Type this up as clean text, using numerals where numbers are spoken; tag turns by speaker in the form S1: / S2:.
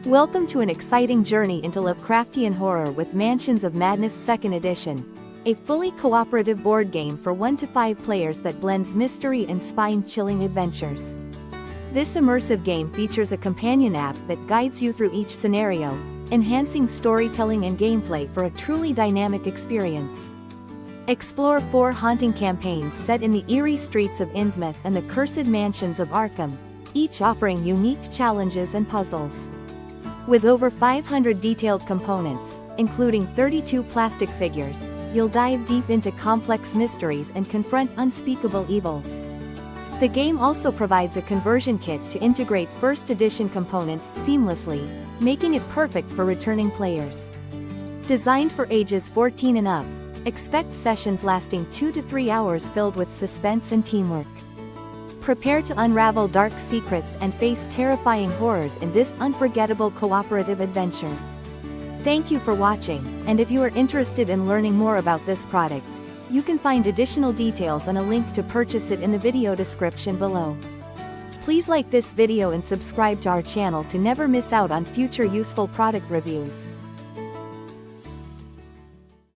S1: Welcome to an exciting journey into Lovecraftian horror with Mansions of Madness 2nd Edition, a fully cooperative board game for 1 to 5 players that blends mystery and spine-chilling adventures. This immersive game features a companion app that guides you through each scenario, enhancing storytelling and gameplay for a truly dynamic experience. Explore 4 haunting campaigns set in the eerie streets of Innsmouth and the cursed mansions of Arkham, each offering unique challenges and puzzles. With over 500 detailed components, including 32 plastic figures, you'll dive deep into complex mysteries and confront unspeakable evils. The game also provides a conversion kit to integrate first edition components seamlessly, making it perfect for returning players. Designed for ages 14 and up, expect sessions lasting 2 to 3 hours filled with suspense and teamwork. Prepare to unravel dark secrets and face terrifying horrors in this unforgettable cooperative adventure. Thank you for watching, and if you are interested in learning more about this product, you can find additional details and a link to purchase it in the video description below. Please like this video and subscribe to our channel to never miss out on future useful product reviews.